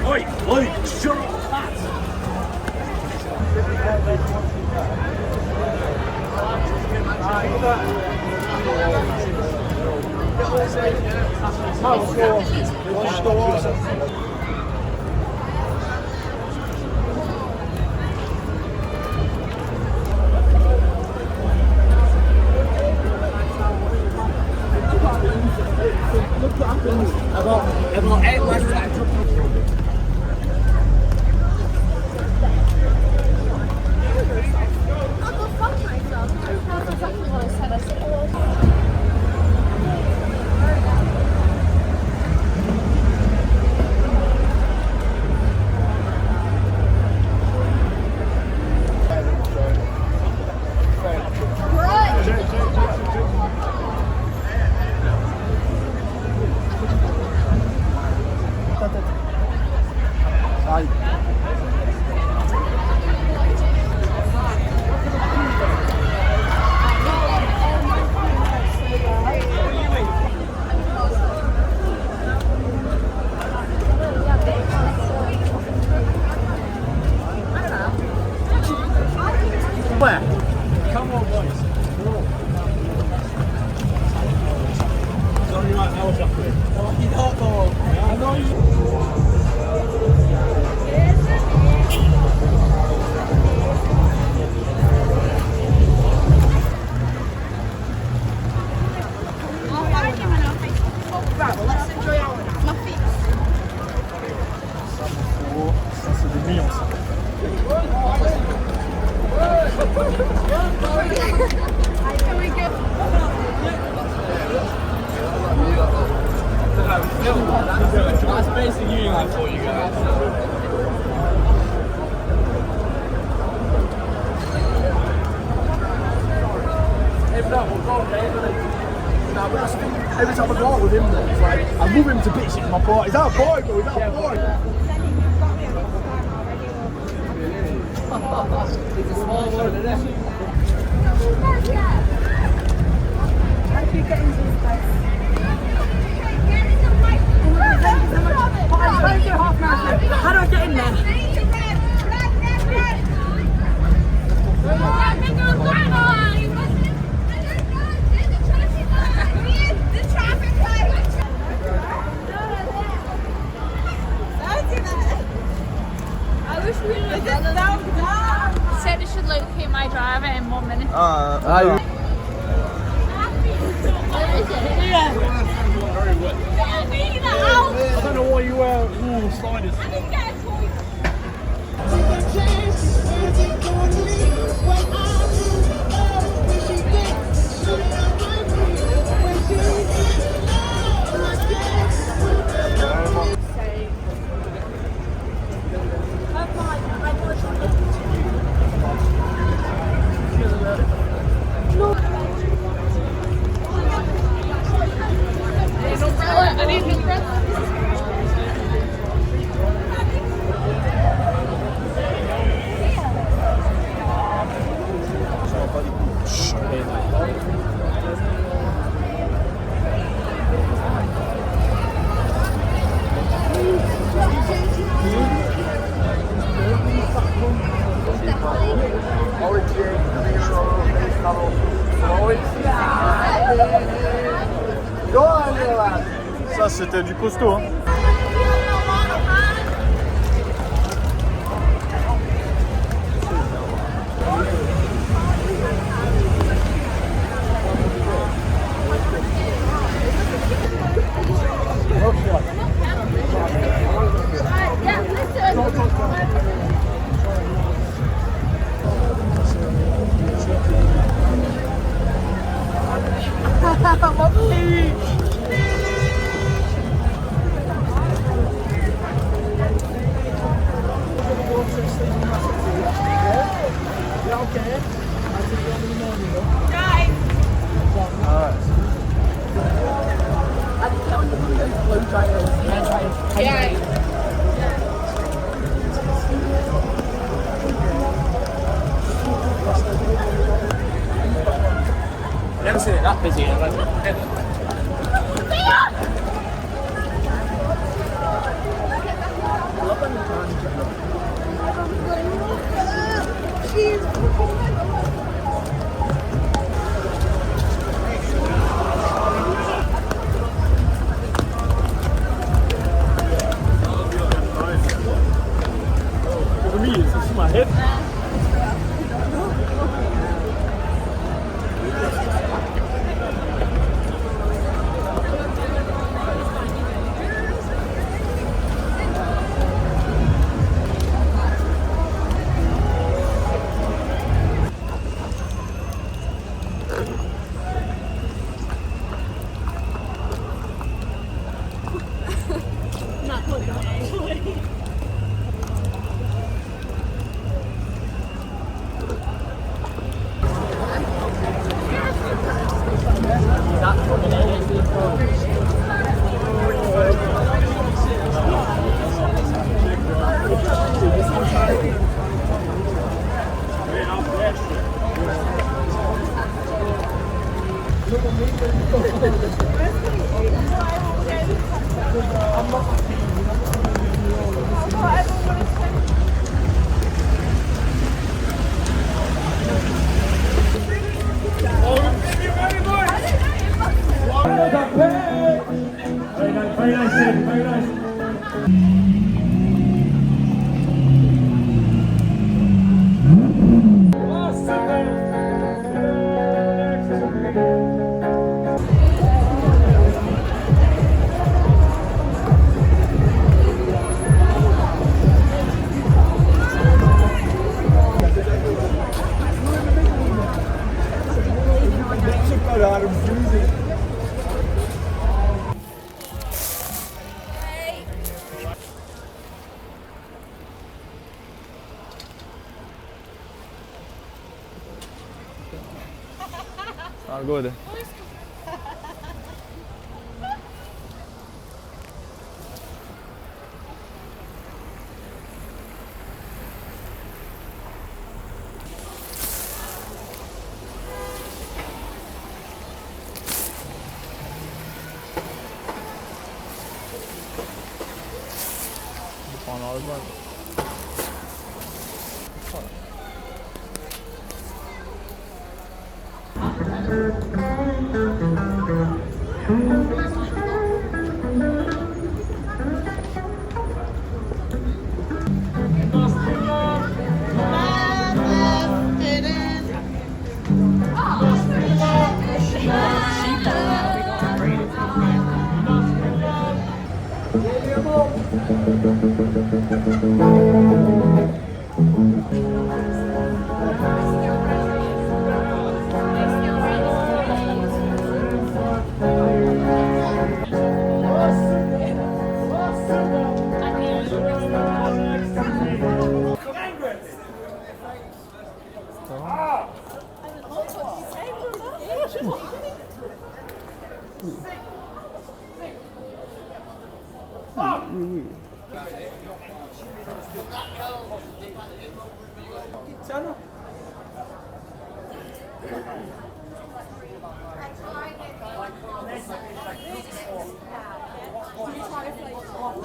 Oi, Luke, shut up! About 8 left. Where? Come on, boys. Sorry, right, I was up there. Oh, you don't know. I know you. Right, well, let's enjoy our muffins. Ça, c'est des millions, ça. Can we go? That's basic union for you guys. If not, we'll go every time I go out with him, it's like, I move him to bits in my boy. Is that a boy, bro? Is that a boy? It's a small one, isn't it? How do you get into this place? How do I get in there? I wish we would have done that. Said it should locate my driver in 1 minute. Very wet. I don't know why you wear wool sliders. I need his breath. Ça c'était du costaud, hein. Yeah, okay. seen it that busy. I went, for me, it's my head. Very nice, David, very nice. Not good.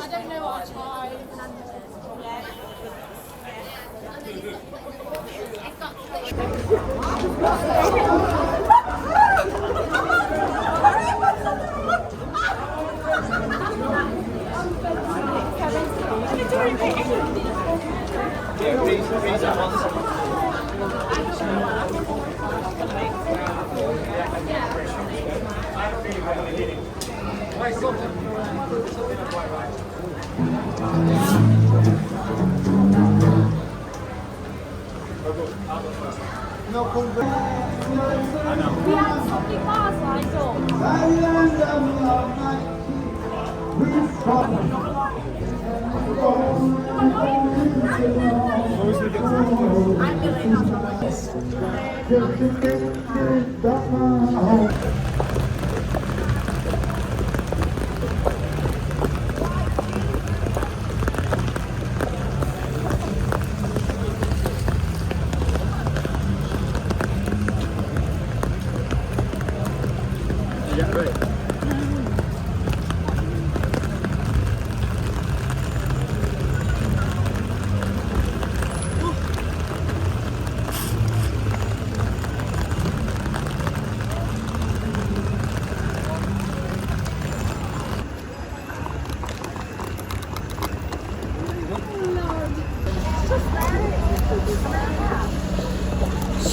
I don't know what I tried. We had so many bars lined up.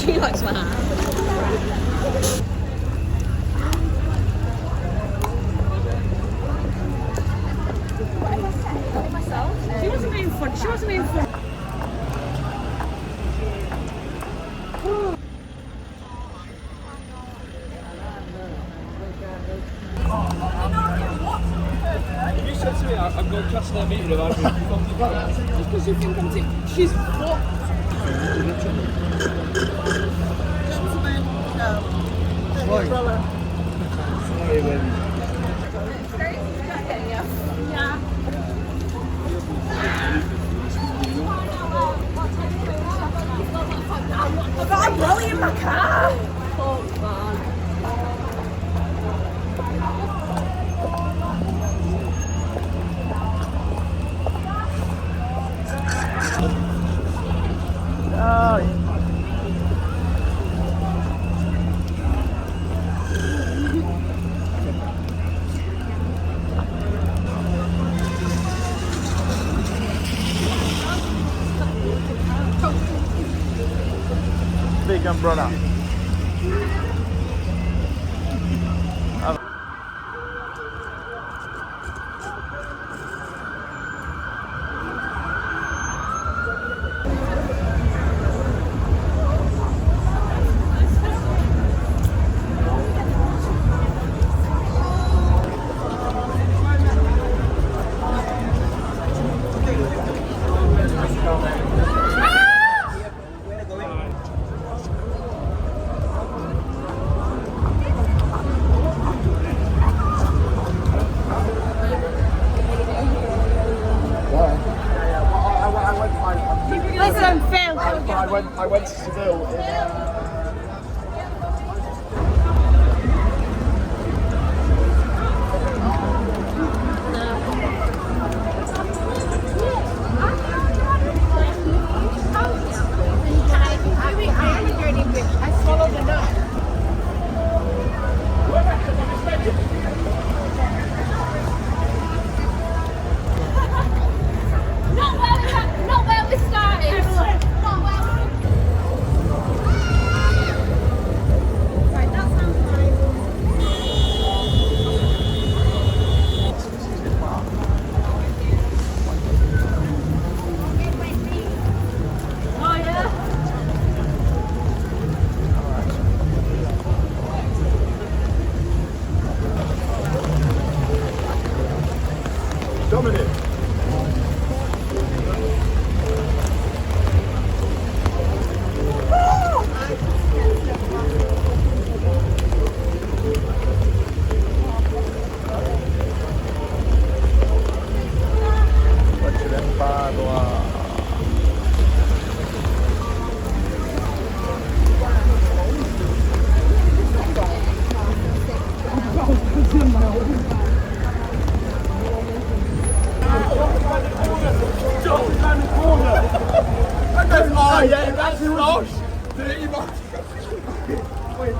She likes my hat. She wasn't being funny. She wasn't being funny. You said to me, I'm going to class their meeting about me. Just because you think I'm too... She's what? Sorry, baby. I've got a brolly in my car. Oh, man. Big umbrella. Listen, Phil. I went to Seville in... I swallowed a nut. Not where we started. Not where Right, that sounds nice. Oh, yeah. Dominic. Oh yeah, that's lost. 30 miles. Wait,